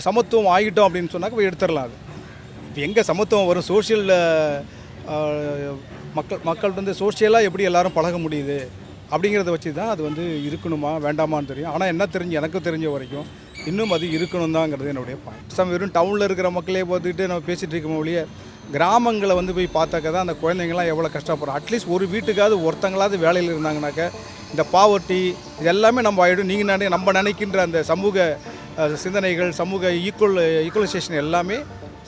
சமத்துவம் ஆகிட்டோம் அப்படின்னு சொன்னாக்க போய் எடுத்துடலாம். அது இப்போ எங்கே சமத்துவம் வரும்? சோஷியல் மக்கள் வந்து சோஷியலாக எப்படி எல்லாரும் பழக முடியுது அப்படிங்கிறத வச்சு தான் அது வந்து இருக்கணுமா வேண்டாமான்னு தெரியும். ஆனால் என்ன எனக்கு தெரிஞ்ச வரைக்கும் இன்னும் அது இருக்கணும் தாங்கிறது என்னுடைய பாயிண்ட். வெறும் டவுனில் இருக்கிற மக்களே பார்த்துக்கிட்டு நம்ம பேசிகிட்டு இருக்கோம் ஒழிய கிராமங்களை வந்து போய் பார்த்தாக்க தான் அந்த குழந்தைங்கள்லாம் எவ்வளோ கஷ்டப்படுறோம். அட்லீஸ்ட் ஒரு வீட்டுக்காவது ஒருத்தங்களாவது வேலையில் இருந்தாங்கனாக்க இந்த பாவர்ட்டி இது எல்லாமே நம்ம ஆகிடும். நீங்கள் நம்ம நினைக்கின்ற அந்த சமூக சிந்தனைகள், சமூக ஈக்குவலைசேஷன் எல்லாமே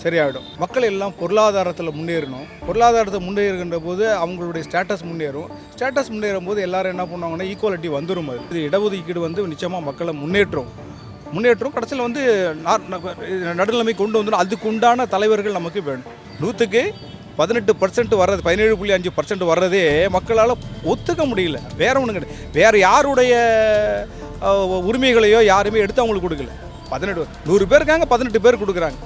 சரியாயிடும். மக்கள் எல்லாம் பொருளாதாரத்தில் முன்னேறணும். பொருளாதாரத்தை முன்னேறுகின்ற போது அவங்களுடைய ஸ்டேட்டஸ் முன்னேறும். ஸ்டேட்டஸ் முன்னேறும் போது எல்லோரும் என்ன பண்ணுவாங்கன்னா ஈக்குவாலிட்டி வந்துடும். அது இது இடஒதுக்கீடு வந்து நிச்சயமாக மக்களை முன்னேற்றம் கடைசியில் வந்து நடுநிலைமை கொண்டு வந்துடும். அதுக்கு உண்டான தலைவர்கள் நமக்கு வேணும். 100க்கு 18% வர்றது, 17.5% வர்றதே மக்களால் ஒத்துக்க முடியல. வேற ஒன்றும் கிடையாது. வேறு யாருடைய உரிமைகளையோ யாருமே எடுத்து அவங்களுக்கு கொடுக்கல. 100 பேர் இருக்காங்க, 18 பேர் கொடுக்குறாங்க.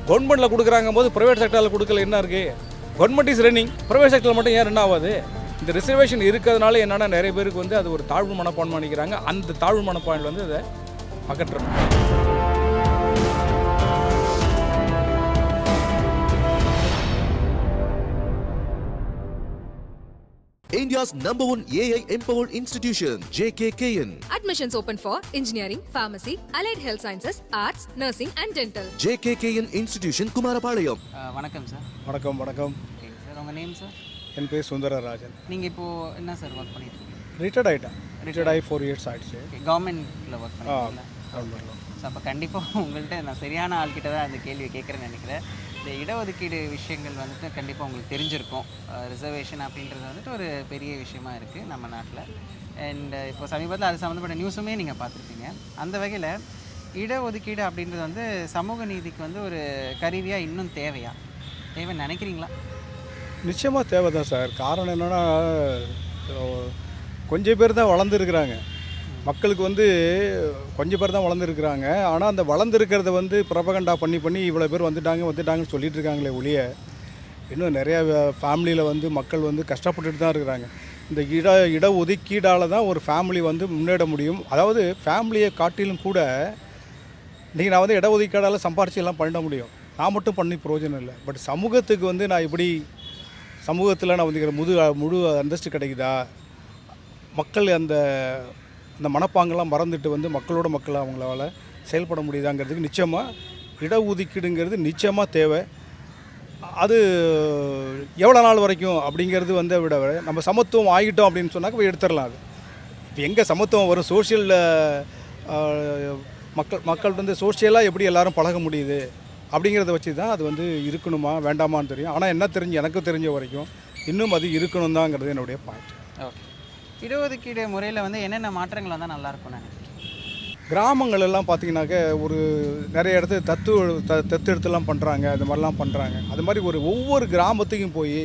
கவர்மெண்ட்டில் கொடுக்குறாங்க போது ப்ரைவேட் செக்டரில் கொடுக்கல என்ன இருக்குது? கவர்மெண்ட் இஸ் ரன்னிங், ப்ரைவேட் செக்டரில் மட்டும் ஏன் என்ன ஆகாது? இந்த ரிசர்வேஷன் இருக்கிறதுனால என்னென்னா நிறைய பேருக்கு வந்து அது ஒரு தாழ்வு மனப்பான்மை நினைக்கிறாங்க. அந்த தாழ்வு மனப்பான்மையில் வந்து அதை அகற்றணும். India's #1 AI empowered institution, JKKN. Admissions open for engineering, pharmacy, allied health sciences, arts, nursing and dental. JKKN Institution, Kumarapalayam. வணக்கம் சார். வணக்கம். ஓகே சார், உங்கள் நேம் சார்? என் பேர் சுந்தரராஜன். நீங்கள் இப்போது என்ன சார் ஒர்க் பண்ணிட்டு இருக்கீங்க? ரிட்டையர்ட் ஆகி 4 years ஆகிடுச்சு. ஓகே, கவர்மெண்ட்டில் ஒர்க் பண்ணிருக்கீங்களா? கவர்மெண்ட்டில். ஸோ அப்போ கண்டிப்பாக உங்கள்கிட்ட நான் சரியான ஆள்கிட்ட தான் அந்த கேள்வி கேட்குறேன்னு நினைக்கிறேன். இந்த இடஒதுக்கீடு விஷயங்கள் வந்துட்டு கண்டிப்பாக உங்களுக்கு தெரிஞ்சிருக்கும். ரிசர்வேஷன் அப்படின்றது வந்துட்டு ஒரு பெரிய விஷயமா இருக்குது நம்ம நாட்டில். அண்ட் இப்போ சமீபத்தில் அது சம்மந்தப்பட்ட நியூஸுமே நீங்கள் பார்த்துருப்பீங்க. அந்த வகையில் இடஒதுக்கீடு அப்படின்றது வந்து சமூக நீதிக்கு வந்து ஒரு கருவியாக இன்னும் தேவைன்னு நினைக்கிறீங்களா? நிச்சயமாக தேவை தான் சார். காரணம் என்னென்னா கொஞ்சம் பேர் தான் வளர்ந்துருக்குறாங்க. மக்களுக்கு வந்து கொஞ்சம் பேர் தான் வளர்ந்துருக்குறாங்க. ஆனால் அந்த வளர்ந்துருக்கிறத வந்து ப்ரொபகண்டா பண்ணி இவ்வளோ பேர் வந்துட்டாங்கன்னு சொல்லிட்டு இருக்காங்களே ஒழிய இன்னும் நிறையா ஃபேமிலியில் வந்து மக்கள் வந்து கஷ்டப்பட்டுட்டு தான் இருக்கிறாங்க. இந்த இடஒதுக்கீடால் தான் ஒரு ஃபேமிலி வந்து முன்னேற முடியும். அதாவது ஃபேமிலியை காட்டிலும் கூட இன்றைக்கி நான் வந்து இடஒதுக்கீடால் சம்பாரிச்சு எல்லாம் பண்ண முடியும். நான் மட்டும் பண்ணி பிரயோஜனம் இல்லை. பட் சமூகத்துக்கு வந்து நான் இப்படி சமூகத்தில் நான் வந்து முழு அந்தஸ்து கிடைக்குதா, மக்கள் அந்த மனப்பாங்கெல்லாம் மறந்துட்டு வந்து மக்கள் அவங்களால செயல்பட முடியுதாங்கிறதுக்கு நிச்சயமாக இடஒதுக்கீடுங்கிறது நிச்சயமாக தேவை. அது எவ்வளோ நாள் வரைக்கும் அப்படிங்கிறது வந்து விட நம்ம சமத்துவம் ஆகிட்டோம் அப்படின்னு சொன்னாக்க போய் எடுத்துடலாம். அது இப்போ எங்கே சமத்துவம் வரும்? சோஷியல் மக்கள் வந்து சோஷியலாக எப்படி எல்லாரும் பழக முடியுது அப்படிங்கிறத வச்சு தான் அது வந்து இருக்கணுமா வேண்டாமான்னு தெரியும். ஆனால் எனக்கு தெரிஞ்ச வரைக்கும் இன்னும் அது இருக்கணும் தாங்கிறது என்னுடைய பாயிண்ட். ஓகே, இடஒதுக்கீடு முறையில் வந்து என்னென்ன மாற்றங்கள் வந்தால் நல்லாயிருக்கும்னு நினைக்கிறேன்? கிராமங்கள் எல்லாம் பார்த்தீங்கன்னாக்க ஒரு நிறைய இடத்துல தத்தெடுத்துலாம் பண்ணுறாங்க. அது மாதிரிலாம் பண்ணுறாங்க. அது மாதிரி ஒவ்வொரு கிராமத்துக்கும் போய்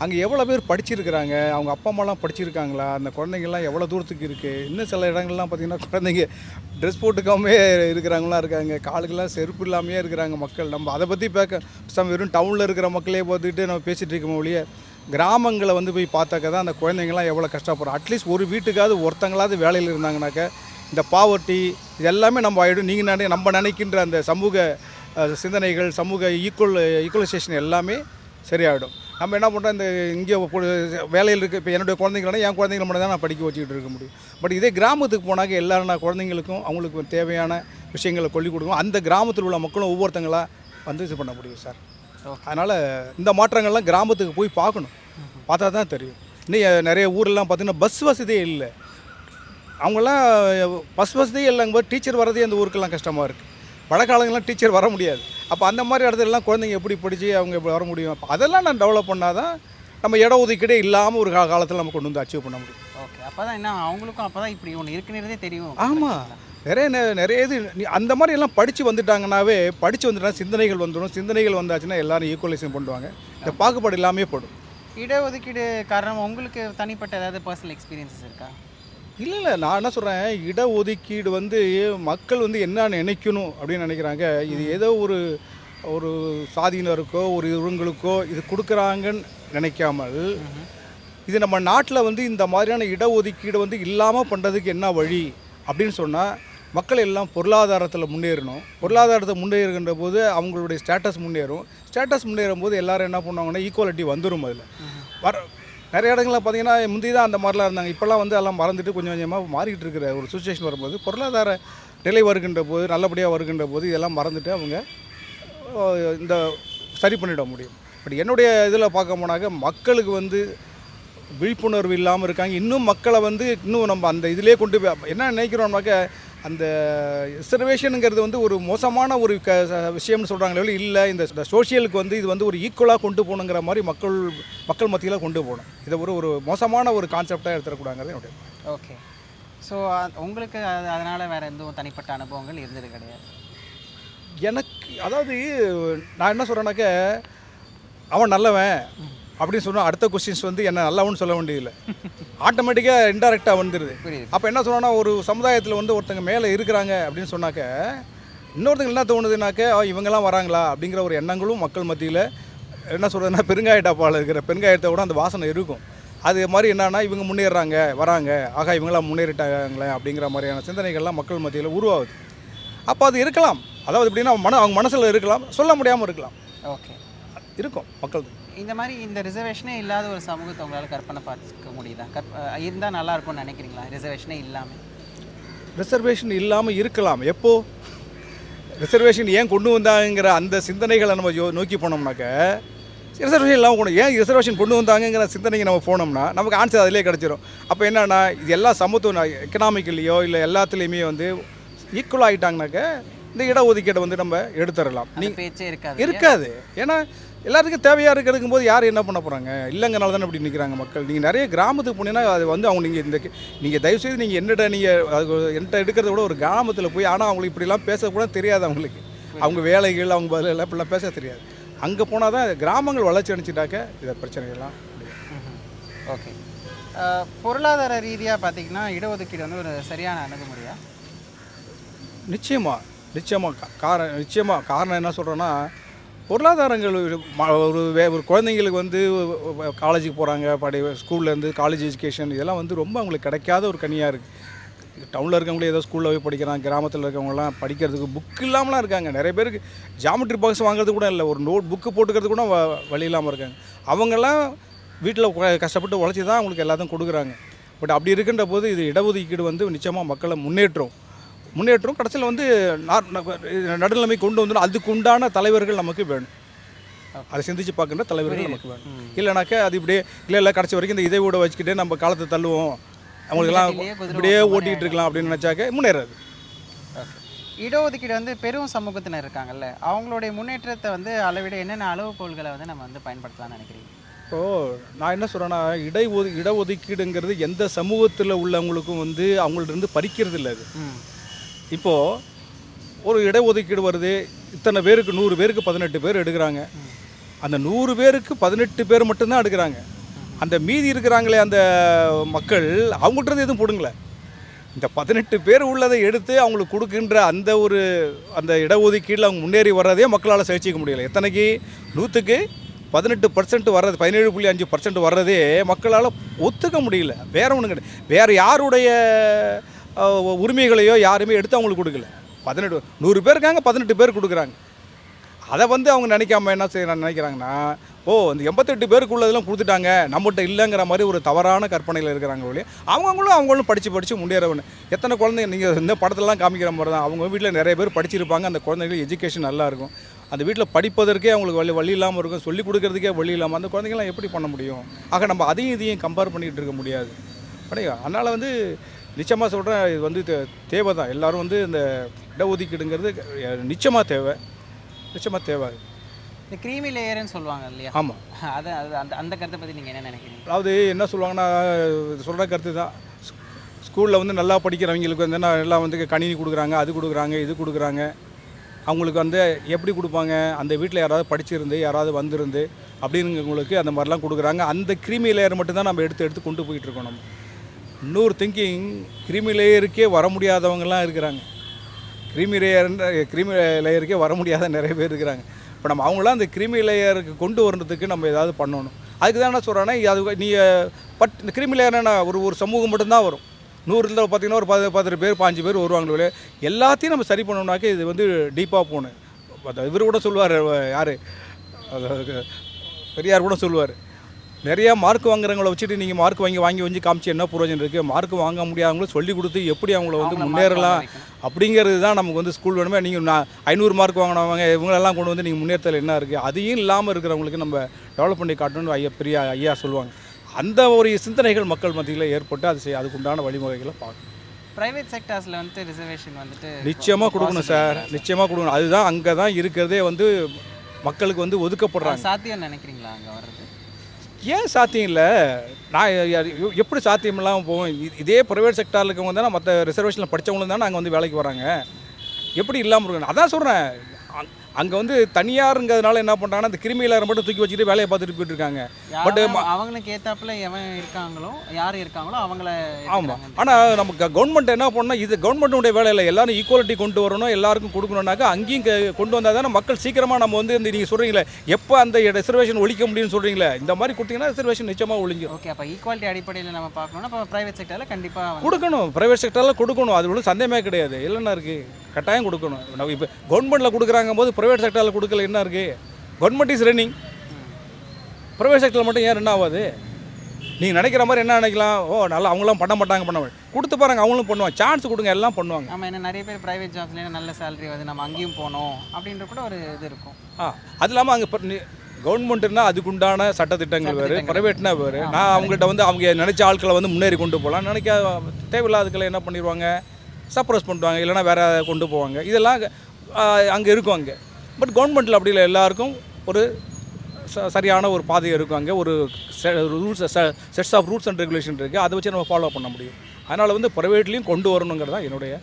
அங்கே எவ்வளோ பேர் படிச்சிருக்கிறாங்க, அவங்க அப்பா அம்மாலாம் படிச்சிருக்காங்களா, அந்த குழந்தைங்கள்லாம் எவ்வளோ தூரத்துக்கு இருக்குது. இன்னும் சில இடங்கள்லாம் பார்த்திங்கன்னா குழந்தைங்க ட்ரெஸ் போட்டுக்காமே இருக்கிறாங்களாம் இருக்காங்க. காலுக்கெல்லாம் செருப்பு இல்லாமையே இருக்கிறாங்க மக்கள். நம்ம அதை பற்றி வெறும் டவுனில் இருக்கிற மக்களே பார்த்துக்கிட்டு நம்ம பேசிகிட்டு இருக்கோம் ஒழிய கிராமங்களை வந்து போய் பார்த்தாக்க தான் அந்த குழந்தைங்கள்லாம் எவ்வளோ கஷ்டப்படுறோம். அட்லீஸ்ட் ஒரு வீட்டுக்காவது ஒருத்தங்களாவது வேலையில் இருந்தாங்கனாக்க இந்த பாவர்ட்டி இது எல்லாமே நம்ம ஆகிடும். நீங்கள் நம்ம நினைக்கின்ற அந்த சமூக சிந்தனைகள், சமூக ஈக்குவலைசேஷன் எல்லாமே சரியாயிடும். நம்ம என்ன பண்ணுறோம், இந்த இங்கே வேலையில் இருக்குது. இப்போ என்னுடைய குழந்தைங்களா என் குழந்தைங்கள மட்டும் தான் நான் படிக்க வச்சுக்கிட்டு இருக்க முடியும். பட் இதே கிராமத்துக்கு போனாக்க எல்லாரும் குழந்தைங்களுக்கும் அவங்களுக்கு தேவையான விஷயங்களை சொல்லிக் கொடுக்கும். அந்த கிராமத்தில் உள்ள மக்களும் ஒவ்வொருத்தங்களாக வந்து இது பண்ண முடியும் சார். அதனால் இந்த மாற்றங்கள்லாம் கிராமத்துக்கு போய் பார்க்கணும். பார்த்தா தான் தெரியும். இன்னும் நிறைய ஊரெல்லாம் பார்த்திங்கன்னா பஸ் வசதியே இல்லை. அவங்களாம் பஸ் வசதியே இல்லைங்கும்போது டீச்சர் வரதே அந்த ஊருக்கெல்லாம் கஷ்டமாக இருக்குது. பழக்காலங்கள்லாம் டீச்சர் வர முடியாது. அப்போ அந்த மாதிரி இடத்துலலாம் குழந்தைங்க எப்படி படித்து அவங்க எப்படி வர முடியும்? அப்போ அதெல்லாம் நான் டெவலப் பண்ணால் தான் நம்ம இடஒதுக்கீடே இல்லாமல் ஒரு காலத்தில் நம்ம கொண்டு வந்து அச்சீவ் பண்ண முடியும். ஓகே, அப்போ தான் என்ன அவங்களுக்கும் அப்போ தான் இப்படி ஒன்று இருக்குங்கிறதே தெரியும். ஆமாம், நிறைய இது அந்த மாதிரி எல்லாம் படித்து வந்துட்டாங்கன்னா சிந்தனைகள் வந்தாச்சுன்னா எல்லோரும் ஈக்குவலைசேஷன் பண்ணுவாங்க. இந்த பாகுபாடு எல்லாமே படும். இடஒதுக்கீடு காரணம் உங்களுக்கு தனிப்பட்ட ஏதாவது பர்சனல் எக்ஸ்பீரியன்ஸஸ் இருக்கா? இல்லை, நான் என்ன சொல்கிறேன், இடஒதுக்கீடு வந்து மக்கள் வந்து என்ன நினைக்கணும் அப்படின்னு நினைக்கிறாங்க. இது ஏதோ ஒரு சாதியினருக்கோ ஒரு இவங்களுக்கோ இது கொடுக்குறாங்கன்னு நினைக்காமல் இது நம்ம நாட்டில் வந்து இந்த மாதிரியான இடஒதுக்கீடு வந்து இல்லாமல் பண்ணுறதுக்கு என்ன வழி அப்படின்னு சொன்னால் மக்கள் எல்லாம் பொருளாதாரத்தில் முன்னேறணும். பொருளாதாரத்தை முன்னேறுகின்ற போது அவங்களுடைய ஸ்டேட்டஸ் முன்னேறும். ஸ்டேட்டஸ் முன்னேறும் போது எல்லோரும் என்ன பண்ணுவாங்கன்னா ஈக்குவாலிட்டி வந்துடும். அதில் நிறைய இடங்களில் பார்த்தீங்கன்னா முந்தி தான் அந்த மாதிரிலாம் இருந்தாங்க. இப்போல்லாம் வந்து எல்லாம் மறந்துட்டு கொஞ்சம் கொஞ்சமாக மாறிக்கிட்டு இருக்கிற ஒரு சுச்சுவேஷன் வரும்போது பொருளாதார நிலை வருகின்ற போது நல்லபடியாக வருகின்ற போது இதெல்லாம் மறந்துட்டு அவங்க இந்த சரி பண்ணிட முடியும். பட் என்னுடைய இதில் பார்க்க போனாக்க மக்களுக்கு வந்து விழிப்புணர்வு இல்லாமல் இருக்காங்க. இன்னும் மக்களை வந்து இன்னும் நம்ம அந்த இதிலே கொண்டு போய் என்ன நினைக்கிறோம்னாக்க அந்த ரிசர்வேஷனுங்கிறது வந்து ஒரு மோசமான ஒரு விஷயம்னு சொல்கிறாங்களே இல்லை, இந்த சோஷியலுக்கு வந்து இது வந்து ஒரு ஈக்குவலாக கொண்டு போகணுங்கிற மாதிரி மக்கள் மத்தியில் கொண்டு போகணும். இதை ஒரு மோசமான ஒரு கான்செப்டாக எடுத்துடக்கூடாங்கிறது என்னுடைய. ஓகே. ஸோ உங்களுக்கு அதனால் வேறு எதுவும் தனிப்பட்ட அனுபவங்கள் இருந்தது கிடையாது? எனக்கு அதாவது நான் என்ன சொல்கிறேன்னாக்க அவன் நல்லவன் அப்படின்னு சொன்னால் அடுத்த கொஸ்டின்ஸ் வந்து என்ன நல்லவன்னு சொல்ல வேண்டியதில்லை, ஆட்டோமேட்டிக்காக இன்டெரக்டாக வந்துடுது. அப்போ என்ன சொன்னா ஒரு சமுதாயத்தில் வந்து ஒருத்தங்க மேலே இருக்கிறாங்க அப்படின்னு சொன்னாக்க இன்னொருத்தங்க என்ன தோணுதுனாக்க இவங்கெல்லாம் வராங்களா அப்படிங்கிற ஒரு எண்ணங்களும் மக்கள் மத்தியில் என்ன சொல்கிறதுனா பெருங்காய டப்பாவில் இருக்கிற பெருங்காயத்தை விட அந்த வாசனை இருக்கும். அது மாதிரி என்னன்னா இவங்க முன்னேறாங்க வராங்க, ஆகா இவங்களாம் முன்னேறிட்டாங்களே அப்படிங்கிற மாதிரியான சிந்தனைகள்லாம் மக்கள் மத்தியில் உருவாகுது. அப்போ அது இருக்கலாம், அதாவது எப்படின்னா அவங்க மனசில் இருக்கலாம், சொல்ல முடியாமல் இருக்கலாம். ஓகே, இருக்கும் மக்கள். இந்த மாதிரி இந்த ரிசர்வேஷனே இல்லாத ஒரு சமூகத்தை உங்களால் கற்பனை பார்த்துக்க முடியுதா? இருந்தால் நல்லா இருக்கும்னு நினைக்கிறீங்களா? ரிசர்வேஷனே இல்லாமல் ரிசர்வேஷன் இல்லாமல் இருக்கலாம். எப்போ ரிசர்வேஷன் ஏன் கொண்டு வந்தாங்கிற அந்த சிந்தனைகளை நம்ம நோக்கி போனோம்னாக்க ரிசர்வேஷன் இல்லாமல் கொண்டு ஏன் ரிசர்வேஷன் கொண்டு வந்தாங்கிற சிந்தனைக்கு நம்ம போனோம்னா நமக்கு ஆன்சர் அதிலே கிடச்சிரும். அப்போ என்னன்னா இது எல்லா சமத்துவம் எக்கனாமிக்கலையோ இல்லை எல்லாத்துலேயுமே வந்து ஈக்குவல் ஆகிட்டாங்கனாக்க இந்த இடஒதுக்கீடை வந்து நம்ம எடுத்துடலாம். பேச்சே இருக்காது. ஏன்னா எல்லாத்துக்கும் தேவையாக இருக்கிறதுக்கும் போது யார் என்ன பண்ண போகிறாங்க? இல்லைங்கனால தானே இப்படி நிற்கிறாங்க மக்கள். நீங்கள் நிறைய கிராமத்துக்கு போனீங்கன்னா அது வந்து அவங்க நீங்கள் தயவுசெய்து நீங்கள் என்கிட்ட எடுக்கிறத விட ஒரு கிராமத்தில் போய், ஆனால் அவங்களுக்கு இப்படிலாம் பேசக்கூட தெரியாது. அவங்க வேலைகள் அவங்க பதிலெல்லாம் இப்படிலாம் பேச தெரியாது. அங்கே போனால் தான் கிராமங்கள் வளர்ச்சி அடைச்சிட்டாக்க இதை பிரச்சனைகள்லாம் முடியும். ஓகே. பொருளாதார ரீதியாக பார்த்தீங்கன்னா இடஒதுக்கீடு வந்து ஒரு சரியான அணுகுமுறையா? நிச்சயமாக காரணம் என்ன சொல்கிறேன்னா பொருளாதாரங்கள் ஒரு குழந்தைங்களுக்கு வந்து காலேஜுக்கு போகிறாங்க, ஸ்கூல்லேருந்து காலேஜ் எஜுகேஷன் இதெல்லாம் வந்து ரொம்ப அவங்களுக்கு கிடைக்காத ஒரு கனியாக இருக்குது. டவுனில் இருக்கவங்களே ஏதோ ஸ்கூலில் போய் படிக்கிறாங்க, கிராமத்தில் இருக்கவங்களாம் படிக்கிறதுக்கு புக்கு இல்லாமலாம் இருக்காங்க. நிறைய பேருக்கு ஜாமெட்ரி பாக்ஸ் வாங்குறது கூட இல்லை, ஒரு நோட் புக்கு போட்டுக்கிறது கூட வழி இல்லாமல் இருக்காங்க. அவங்கெல்லாம் வீட்டில் கஷ்டப்பட்டு உழைச்சி தான் அவங்களுக்கு எல்லாத்தையும் கொடுக்குறாங்க. பட் அப்படி இருக்கின்ற போது இது இடஒதுக்கீடு வந்து நிச்சயமாக மக்களை முன்னேற்றம் கடைசியில் வந்து நடுநிலைமை கொண்டு வந்துடும். அதுக்கு உண்டான தலைவர்கள் நமக்கு வேணும், அதை சிந்திச்சு பார்க்குற தலைவர்கள் நமக்கு வேணும். இல்லைனாக்கா அது இப்படியே இல்லை கடைசி வரைக்கும் இந்த இதை விட வச்சுக்கிட்டே நம்ம காலத்தை தள்ளுவோம், அவங்களுக்கெல்லாம் இப்படியே ஓட்டிகிட்டு இருக்கலாம் அப்படின்னு நினச்சாக்க முன்னேறாது. இடஒதுக்கீடு வந்து பெரும் சமூகத்தினர் இருக்காங்கல்ல, அவங்களுடைய முன்னேற்றத்தை வந்து அளவிட என்னென்ன அளவுகோல்களை வந்து நம்ம வந்து பயன்படுத்தலாம்னு நினைக்கிறீங்க? நான் என்ன சொல்கிறேன்னா இடஒதுக்கீடுங்கிறது எந்த சமூகத்தில் உள்ளவங்களுக்கும் வந்து அவங்கள்ட்ட பறிக்கிறது இல்லை. அது இப்போது ஒரு இடஒதுக்கீடு வருது, இத்தனை பேருக்கு 100 பேருக்கு 18 பேர் எடுக்கிறாங்க. அந்த 100 பேருக்கு 18 பேர் மட்டும்தான் எடுக்கிறாங்க. அந்த மீதி இருக்கிறாங்களே அந்த மக்கள் அவங்கள்ட்ட எதுவும் போடுங்களே. இந்த 18 பேர் உள்ளதை எடுத்து அவங்களுக்கு கொடுக்கின்ற அந்த இடஒதுக்கீடில் அவங்க முன்னேறி வர்றதே மக்களால் சகிச்சிக்க முடியலை. எத்தனைக்கு 100க்கு 18% வர்றது, 17.5% வர்றதே மக்களால் ஒத்துக்க முடியல. வேறு ஒன்றும் கிடையாது. வேறு யாருடைய உரிமைகளையோ யாருமே எடுத்து அவங்களுக்கு கொடுக்கல. 100 பேர் இருக்காங்க, 18 பேர் கொடுக்குறாங்க. அதை வந்து அவங்க நினைக்காம என்ன நினைக்கிறாங்கன்னா இந்த 88 பேருக்கு உள்ளதெல்லாம் கொடுத்துட்டாங்க, நம்மகிட்ட இல்லைங்கிற மாதிரி ஒரு தவறான கற்பனையில் இருக்கிறாங்க. ஒழிய அவங்களும் படித்து முன்னேற வேணும். எத்தனை குழந்தைங்க நீங்கள் இந்த படத்தெல்லாம் காமிக்கிற மாதிரி தான் அவங்க வீட்டில் நிறைய பேர் படிச்சிருப்பாங்க. அந்த குழந்தைங்களுக்கு எஜுகேஷன் நல்லா இருக்கும். அந்த வீட்டில் படிப்பதற்கே அவங்களுக்கு வழி இல்லாமல் இருக்கும், சொல்லிக் கொடுக்கறதுக்கே வழி இல்லாமல் அந்த குழந்தைங்களாம் எப்படி பண்ண முடியும்? ஆக நம்ம அதையும் இதையும் கம்பேர் பண்ணிகிட்டு இருக்க முடியாது. அதனால் வந்து நிச்சயமாக சொல்கிறேன், இது வந்து தேவை தான். எல்லோரும் வந்து இந்த இடஒதுக்கீடுங்கிறது நிச்சயமாக தேவை. இந்த க்ரீமி லேயர்னு சொல்லுவாங்க இல்லையா? ஆமாம். அதை அந்த கருத்தை பற்றி நீங்கள் என்ன நினைக்கிறீங்க? அதாவது என்ன சொல்லுவாங்கன்னா சொல்கிற கருத்து தான். ஸ்கூலில் வந்து நல்லா படிக்கிறவங்களுக்கு வந்து எல்லாம் வந்து கணினி கொடுக்குறாங்க, அது கொடுக்குறாங்க, இது கொடுக்குறாங்க. அவங்களுக்கு வந்து எப்படி கொடுப்பாங்க? அந்த வீட்டில் யாராவது படிச்சிருந்து யாராவது வந்திருந்து அப்படிங்கிறவங்களுக்கு அந்த மாதிரிலாம் கொடுக்குறாங்க. அந்த க்ரீமி லேயர் மட்டும்தான் நம்ம எடுத்து கொண்டு போயிட்டுருக்கோம். நம்ம இன்னொரு திங்கிங், க்ரீமி லேயருக்கே வர முடியாதவங்கலாம் இருக்கிறாங்க. க்ரீமி லேயருக்கே வர முடியாத நிறைய பேர் இருக்கிறாங்க. இப்போ நம்ம அவங்களாம் அந்த க்ரீமி லேயருக்கு கொண்டு வரதுக்கு நம்ம ஏதாவது பண்ணணும். அதுக்கு தான் என்ன சொல்கிறேன்னா அது இந்த க்ரீமி லேயர்னா ஒரு சமூகம் மட்டும்தான் வரும். 100 பார்த்தீங்கன்னா ஒரு 10 பேர் 5 பேர் வருவாங்களே. எல்லாத்தையும் நம்ம சரி பண்ணோம்னாக்க இது வந்து டீப்பாக போகணும். இவர் கூட சொல்லுவார், யார் பெரியார் கூட சொல்லுவார், நிறையா மார்க் வாங்குறவங்கள வச்சுட்டு நீங்கள் மார்க் வாங்கி வந்து காமிச்சு என்ன பிரயோஜனம் இருக்குது? மார்க் வாங்க முடியாதவங்களும் சொல்லி கொடுத்து எப்படி அவங்கள வந்து முன்னேறலாம் அப்படிங்கிறது தான் நமக்கு வந்து ஸ்கூல் வேணுமே. நீங்கள் 500 மார்க் வாங்கினவங்க இவங்களெல்லாம் கொண்டு வந்து நீங்கள் முன்னேற்றத்தில் என்ன இருக்குது? அதையும் இல்லாமல் இருக்கிறவங்களுக்கு நம்ம டெவலப் பண்ணி காட்டணும்னு ஐயா சொல்லுவாங்க. அந்த ஒரு சிந்தனைகள் மக்கள் மத்தியில் ஏற்பட்டு அதுக்கு உண்டான வழிமுறைகளை பார்க்கணும். ப்ரைவேட் செக்டார்ஸில் வந்துட்டு ரிசர்வேஷன் வந்துட்டு நிச்சயமாக கொடுக்கணும் சார், நிச்சயமாக கொடுக்கணும். அதுதான் அங்கே தான் இருக்கிறதே வந்து மக்களுக்கு வந்து ஒதுக்கப்படுறாங்க. சாத்தியம் நினைக்கிறீங்களா அங்கே வர்றது? ஏன் சாத்தியம் இல்லை? நான் எப்படி சாத்தியம் இல்லாமல் போவோம்? இதே ப்ரைவேட் செக்டாரில் இருக்கவங்க தானே மற்ற ரிசர்வேஷனில் படித்தவங்களும் தானே அங்கே வந்து வேலைக்கு வராங்க. எப்படி இல்லாமல் இருக்கணும்? அதான் சொல்கிறேன், அங்கே வந்து தனியாருங்கிறதுனால என்ன பண்ணுறாங்கன்னா அந்த கிருமியிலாரை மட்டும் தூக்கி வச்சுட்டு வேலையை பார்த்துட்டு போயிட்டு இருக்காங்க. பட் அவங்களுக்கு ஏற்றாப்புல எவன் இருக்காங்களோ யார் இருக்காங்களோ அவங்கள. ஆமாம், ஆனால் நமக்கு கவர்மெண்ட் என்ன பண்ணால் இது கவர்மெண்ட்டுடைய வேலை இல்லை. எல்லாரும் ஈக்குவாலிட்டி கொண்டு வரணும், எல்லாருக்கும் கொடுக்கணுன்னாக்கா அங்கேயும் கொண்டு வந்தால் தானே மக்கள் சீக்கிரமாக நம்ம வந்து இந்த நீங்கள் சொல்கிறீங்களே எப்போ அந்த ரிசர்வேஷன் ஒழிக்க முடியும்னு சொல்கிறீங்களே, இந்த மாதிரி கொடுத்தீங்கன்னா ரிசர்வேஷன் நிச்சயமாக ஒழிஞ்சிடும். ஓகே, அப்போ ஈக்குவாலிட்டி அடிப்படையில் நம்ம பார்க்கணும்னா இப்போ ப்ரைவேட் செக்டரில் கண்டிப்பாக கொடுக்கணும். ப்ரைவேட் செக்டரில் கொடுக்கணும், அது ஒன்றும் சந்தேகமே கிடையாது. இல்லைன்னா இருக்குது, கட்டாயம் கொடுக்கணும். நம்ம இப்போ கவர்மெண்ட்டில் கொடுக்குறாங்க போது ப்ரைவேட் செக்டரில் கொடுக்கல என்ன இருக்குது? கவர்மெண்ட் இஸ் ரன்னிங், ப்ரைவேட் செக்டரில் மட்டும் ஏன் ரன் ஆகாது? நீங்கள் நினைக்கிற மாதிரி என்ன நினைக்கலாம், நல்லா அவங்களாம் பண்ண மாட்டாங்க கொடுத்து பாருங்க, அவங்களும் பண்ணுவாங்க. சான்ஸ் கொடுங்க, எல்லாம் பண்ணுவாங்க. நம்ம என்ன நிறைய பேர் ப்ரைவேட் ஜாப்ஸ்லேயே நல்ல சேலரி வருது, நம்ம அங்கேயும் போகணும் அப்படின்ற கூட ஒரு இது இருக்கும். அது இல்லாமல் அங்கே கவர்மெண்ட்னா அதுக்குண்டான சட்டத்திட்டங்கள் வேறு, ப்ரைவேட்னா வேறு. நான் அவங்கள்ட்ட வந்து அவங்க நினச்ச ஆட்களை வந்து முன்னேறி கொண்டு போகலாம், நினைக்க தேவையில்லாதுக்களை என்ன பண்ணிடுவாங்க, சப்ரஸ் பண்ணுவாங்க, இல்லைனா வேறு கொண்டு போவாங்க. இதெல்லாம் அங்கே இருக்கும் அங்கே. பட் கவர்மெண்ட்டில் அப்படி இல்லை, எல்லாருக்கும் ஒரு சரியான ஒரு பாதை இருக்கும். அங்கே ஒரு rules sets of rules and regulation இருக்குது, அதை வச்சு நம்ம ஃபாலோ பண்ண முடியும். அதனால் வந்து ப்ரைவேட்லேயும் கொண்டு வரணுங்கிறது தான் என்னுடைய.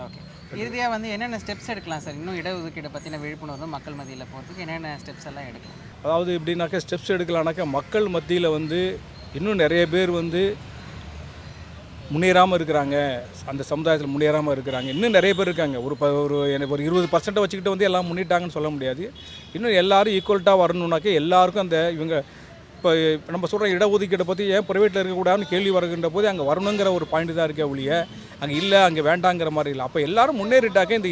ஓகே, இறுதியாக வந்து என்னென்ன ஸ்டெப்ஸ் எடுக்கலாம் சார்? இன்னும் இடஒதுக்கீடு பற்றின விழிப்புணர்வு மக்கள் மத்தியில் போகிறதுக்கு என்னென்ன ஸ்டெப்ஸ் எல்லாம் எடுக்கலாம்? அதாவது எப்படின்னாக்கா ஸ்டெப்ஸ் எடுக்கலான்னாக்கா மக்கள் மத்தியில் வந்து இன்னும் நிறைய பேர் வந்து முன்னேறாமல் இருக்கிறாங்க, அந்த சமுதாயத்தில் முன்னேறாமல் இருக்கிறாங்க. இன்னும் நிறைய பேர் இருக்காங்க. ஒரு 20% வச்சுக்கிட்டு வந்து எல்லாம் முன்னிட்டாங்கன்னு சொல்ல முடியாது. இன்னும் எல்லோரும் ஈக்குவல்ட்டாக வரணுன்னாக்கா எல்லாருக்கும் அந்த இவங்க இப்போ நம்ம சொல்கிற இடஒதுக்கீட்டை பற்றி ஏன் ப்ரைவேட்டில் இருக்கக்கூடாதுன்னு கேள்வி வருகின்ற போது அங்கே வரணுங்கிற ஒரு பாயிண்ட் தான் இருக்கே ஒழிய அங்கே இல்லை அங்கே வேண்டாங்கிற மாதிரி இல்லை. அப்போ எல்லோரும் முன்னேறிட்டாக்க இந்த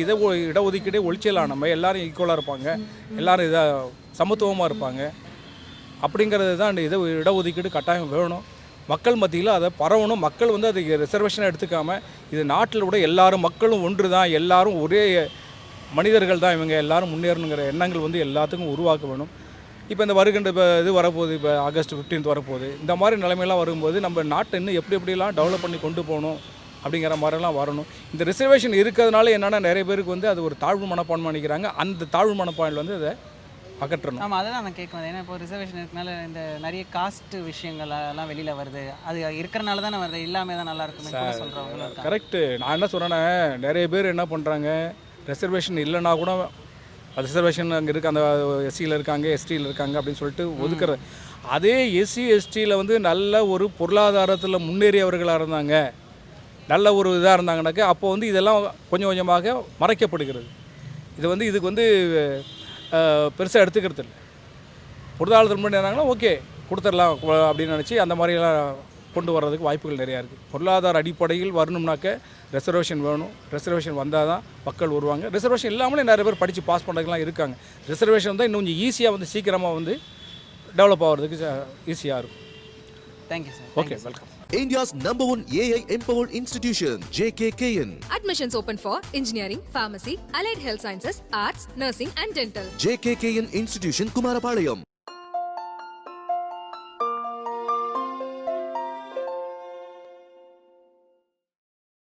இடஒதுக்கீடே ஒழிச்சிடலாம். நம்ம எல்லோரும் ஈக்குவலாக இருப்பாங்க, எல்லோரும் இதாக சமத்துவமாக இருப்பாங்க. அப்படிங்கிறது தான் அந்த இடஒதுக்கீடு கட்டாயம் வேணும். மக்கள் மத்தியில் அதை பரவணும். மக்கள் வந்து அது ரிசர்வேஷனை எடுத்துக்காமல் இது நாட்டில் கூட எல்லாரும் மக்களும் ஒன்று தான், எல்லாரும் ஒரே மனிதர்கள் தான், இவங்க எல்லாரும் முன்னேறணுங்கிற எண்ணங்கள் வந்து எல்லாத்துக்கும் உருவாக்க வேணும். இப்போ இந்த வருகின்ற இது வரப்போகுது, இப்போ ஆகஸ்ட் 15 வரப்போகுது. இந்த மாதிரி நிலைமையெல்லாம் வரும்போது நம்ம நாட்டை இன்னும் எப்படிலாம் டெவலப் பண்ணி கொண்டு போகணும் அப்படிங்கிற மாதிரிலாம் வரணும். இந்த ரிசர்வேஷன் இருக்கிறதுனால என்னென்னா நிறைய பேருக்கு வந்து அது ஒரு தாழ்வு மனப்பான்மை நினைக்கிறாங்க. அந்த தாழ்வு மனப்பான்மையில் வந்து அதை அகற்றணும். ஆமாம், அதை நான் கேட்குறேன். ஏன்னா இப்போ ரிசர்வேஷன் இருக்கனால இந்த நிறைய காஸ்ட் விஷயங்கள் எல்லாம் வெளியில் வருது. அது இருக்கிறனால தானே வருது, இல்லாமல் தான் நல்லா இருக்குமே சொல்கிறவங்களும். கரெக்டு. நான் என்ன சொல்கிறேன்னா நிறைய பேர் என்ன பண்ணுறாங்க, ரிசர்வேஷன் இல்லைன்னா கூட ரிசர்வேஷன் அங்கே இருக்குது, அந்த எஸ்சியில் இருக்காங்க, எஸ்டியில் இருக்காங்க அப்படின்னு சொல்லிட்டு ஒதுக்குறது. அதே எஸ்சி எஸ்டியில் வந்து நல்ல ஒரு பொருளாதாரத்தில் முன்னேறியவர்களாக இருந்தாங்க, நல்ல ஒரு இதாக இருந்தாங்கனாக்கா அப்போ வந்து இதெல்லாம் கொஞ்சம் கொஞ்சமாக மறைக்கப்படுகிறது. இது வந்து இதுக்கு வந்து பெருசாக எடுத்துக்கிறது இல்லை. பொருளாதாரத்தில் முன்னேறாங்கன்னா ஓகே கொடுத்துடலாம் அப்படின்னு நினச்சி அந்த மாதிரிலாம் கொண்டு வர்றதுக்கு வாய்ப்புகள் நிறையா இருக்குது. பொருளாதார அடிப்படையில் வரணும்னாக்க ரிசர்வேஷன் வேணும். ரிசர்வேஷன் வந்தால் தான் மக்கள் வருவாங்க. ரிசர்வேஷன் இல்லாமலே நிறைய பேர் படித்து பாஸ் பண்ணுறதுலாம் இருக்காங்க. ரிசர்வேஷன் தான் இன்னும் கொஞ்சம் ஈஸியாக வந்து சீக்கிரமாக வந்து டெவலப் ஆகிறதுக்கு ஈஸியாக இருக்கும். Thank you sir. Okay, welcome. India's #1 AI empowered institution, JKKN. Admissions open for engineering, pharmacy, allied health sciences, arts, nursing and dental. JKKN Institution, Kumarapalayam.